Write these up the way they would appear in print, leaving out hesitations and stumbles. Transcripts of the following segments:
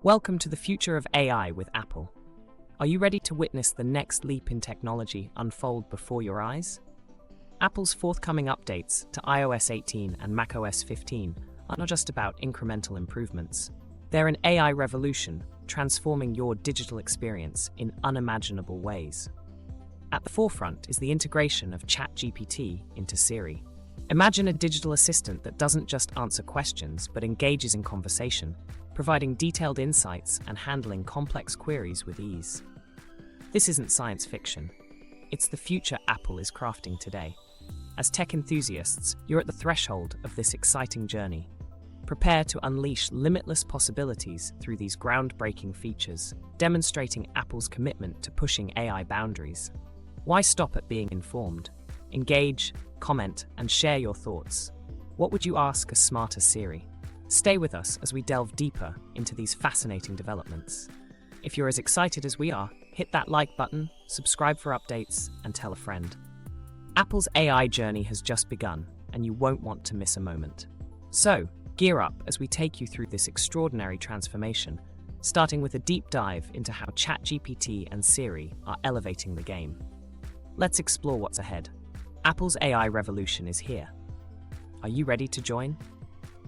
Welcome to the future of AI with Apple. Are you ready to witness the next leap in technology unfold before your eyes? Apple's forthcoming updates to iOS 18 and macOS 15 are not just about incremental improvements. They're an AI revolution, transforming your digital experience in unimaginable ways. At the forefront is the integration of ChatGPT into Siri. Imagine a digital assistant that doesn't just answer questions but engages in conversation, providing detailed insights and handling complex queries with ease. This isn't science fiction. It's the future Apple is crafting today. As tech enthusiasts, you're at the threshold of this exciting journey. Prepare to unleash limitless possibilities through these groundbreaking features, demonstrating Apple's commitment to pushing AI boundaries. Why stop at being informed? Engage, comment, and share your thoughts. What would you ask a smarter Siri? Stay with us as we delve deeper into these fascinating developments. If you're as excited as we are, hit that like button, subscribe for updates, and tell a friend. Apple's AI journey has just begun, and you won't want to miss a moment. So, gear up as we take you through this extraordinary transformation, starting with a deep dive into how ChatGPT and Siri are elevating the game. Let's explore what's ahead. Apple's AI revolution is here. Are you ready to join?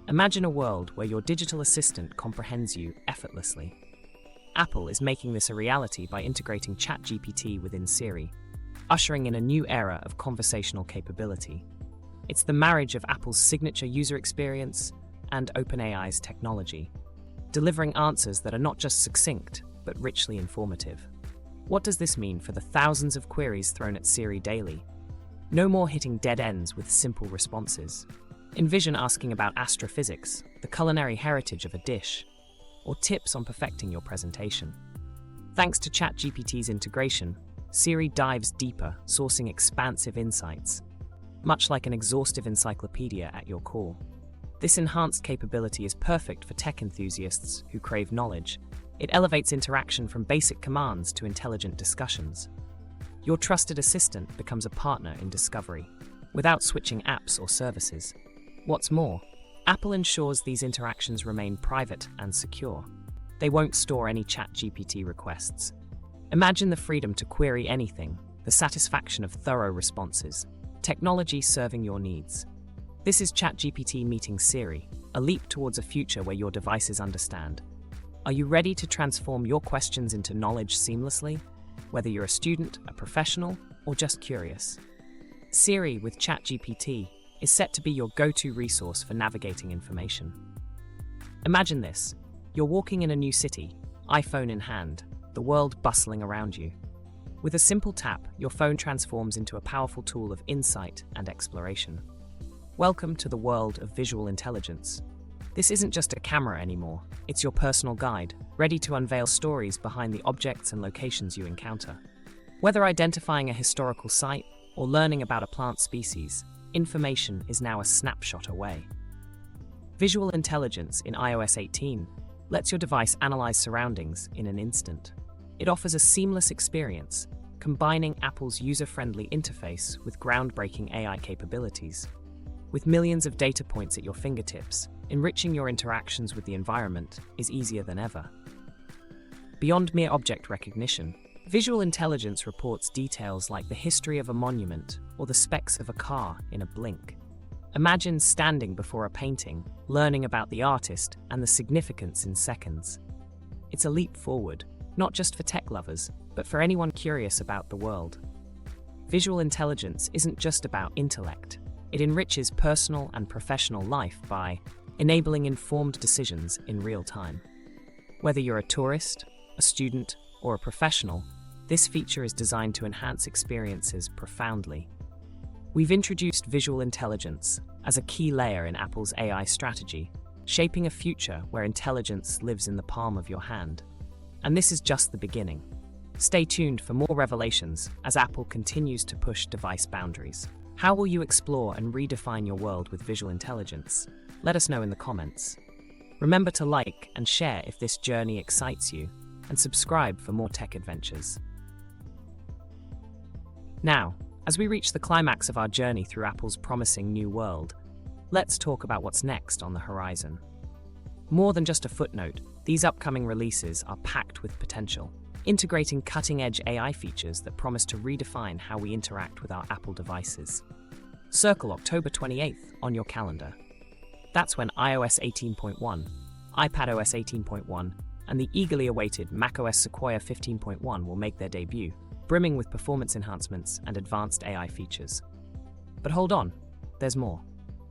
Imagine a world where your digital assistant comprehends you effortlessly. Apple is making this a reality by integrating ChatGPT within Siri, ushering in a new era of conversational capability. It's the marriage of Apple's signature user experience and OpenAI's technology, delivering answers that are not just succinct, but richly informative. What does this mean for the thousands of queries thrown at Siri daily? No more hitting dead ends with simple responses. Envision asking about astrophysics, the culinary heritage of a dish, or tips on perfecting your presentation. Thanks to ChatGPT's integration, Siri dives deeper, sourcing expansive insights, much like an exhaustive encyclopedia at your call. This enhanced capability is perfect for tech enthusiasts who crave knowledge. It elevates interaction from basic commands to intelligent discussions. Your trusted assistant becomes a partner in discovery, without switching apps or services. What's more, Apple ensures these interactions remain private and secure. They won't store any ChatGPT requests. Imagine the freedom to query anything, the satisfaction of thorough responses, technology serving your needs. This is ChatGPT meeting Siri, a leap towards a future where your devices understand. Are you ready to transform your questions into knowledge seamlessly? Whether you're a student, a professional, or just curious. Siri with ChatGPT is set to be your go-to resource for navigating information. Imagine this. You're walking in a new city, iPhone in hand, the world bustling around you. With a simple tap, your phone transforms into a powerful tool of insight and exploration. Welcome to the world of visual intelligence. This isn't just a camera anymore, it's your personal guide, ready to unveil stories behind the objects and locations you encounter. Whether identifying a historical site or learning about a plant species, information is now a snapshot away. Visual intelligence in iOS 18 lets your device analyze surroundings in an instant. It offers a seamless experience, combining Apple's user-friendly interface with groundbreaking AI capabilities. With millions of data points at your fingertips, enriching your interactions with the environment is easier than ever. Beyond mere object recognition, visual intelligence reports details like the history of a monument or the specs of a car in a blink. Imagine standing before a painting, learning about the artist and the significance in seconds. It's a leap forward, not just for tech lovers, but for anyone curious about the world. Visual intelligence isn't just about intellect. It enriches personal and professional life by enabling informed decisions in real time. Whether you're a tourist, a student, or a professional, this feature is designed to enhance experiences profoundly. We've introduced visual intelligence as a key layer in Apple's AI strategy, shaping a future where intelligence lives in the palm of your hand. And this is just the beginning. Stay tuned for more revelations as Apple continues to push device boundaries. How will you explore and redefine your world with visual intelligence? Let us know in the comments. Remember to like and share if this journey excites you, and subscribe for more tech adventures. Now, as we reach the climax of our journey through Apple's promising new world, let's talk about what's next on the horizon. More than just a footnote, these upcoming releases are packed with potential, integrating cutting-edge AI features that promise to redefine how we interact with our Apple devices. Circle October 28th on your calendar. That's when iOS 18.1, iPadOS 18.1, and the eagerly awaited macOS Sequoia 15.1 will make their debut, brimming with performance enhancements and advanced AI features. But hold on, there's more.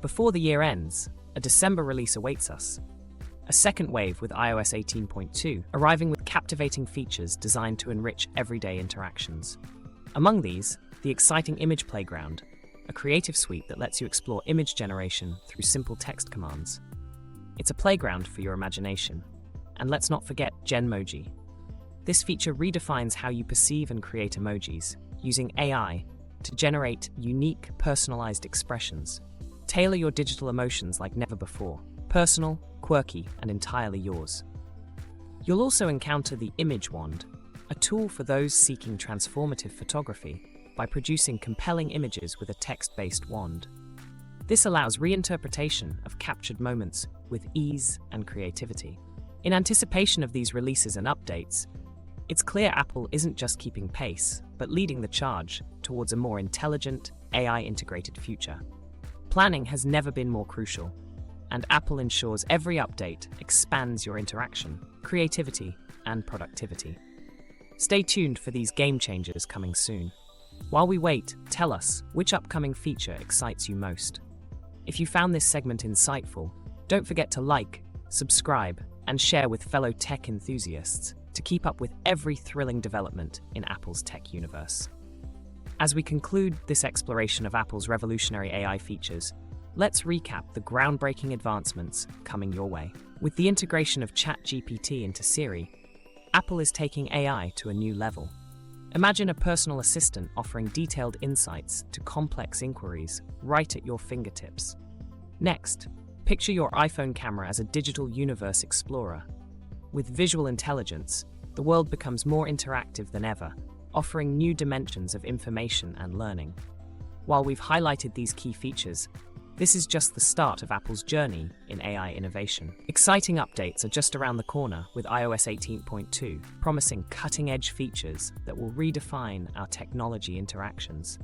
Before the year ends, a December release awaits us. A second wave with iOS 18.2, arriving with captivating features designed to enrich everyday interactions. Among these, the exciting Image Playground, a creative suite that lets you explore image generation through simple text commands. It's a playground for your imagination. And let's not forget Genmoji. This feature redefines how you perceive and create emojis, using AI to generate unique, personalized expressions. Tailor your digital emotions like never before. Personal, quirky, and entirely yours. You'll also encounter the Image Wand, a tool for those seeking transformative photography by producing compelling images with a text-based wand. This allows reinterpretation of captured moments with ease and creativity. In anticipation of these releases and updates, it's clear Apple isn't just keeping pace, but leading the charge towards a more intelligent, AI-integrated future. Planning has never been more crucial, and Apple ensures every update expands your interaction, creativity, and productivity. Stay tuned for these game changers coming soon. While we wait, tell us which upcoming feature excites you most. If you found this segment insightful, don't forget to like, subscribe, and share with fellow tech enthusiasts to keep up with every thrilling development in Apple's tech universe. As we conclude this exploration of Apple's revolutionary AI features, let's recap the groundbreaking advancements coming your way. With the integration of ChatGPT into Siri, Apple is taking AI to a new level. Imagine a personal assistant offering detailed insights to complex inquiries right at your fingertips. Next, picture your iPhone camera as a digital universe explorer. With visual intelligence, the world becomes more interactive than ever, offering new dimensions of information and learning. While we've highlighted these key features, this is just the start of Apple's journey in AI innovation. Exciting updates are just around the corner with iOS 18.2, promising cutting-edge features that will redefine our technology interactions.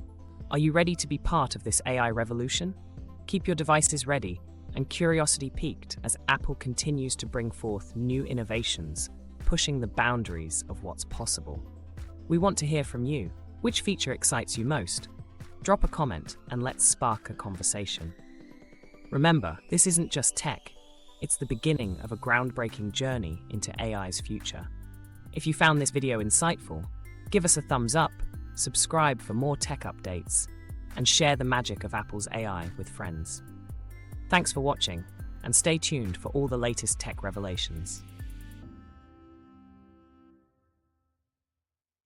Are you ready to be part of this AI revolution? Keep your devices ready and curiosity piqued as Apple continues to bring forth new innovations, pushing the boundaries of what's possible. We want to hear from you. Which feature excites you most? Drop a comment and let's spark a conversation. Remember, this isn't just tech, it's the beginning of a groundbreaking journey into AI's future. If you found this video insightful, give us a thumbs up, subscribe for more tech updates, and share the magic of Apple's AI with friends. Thanks for watching, and stay tuned for all the latest tech revelations.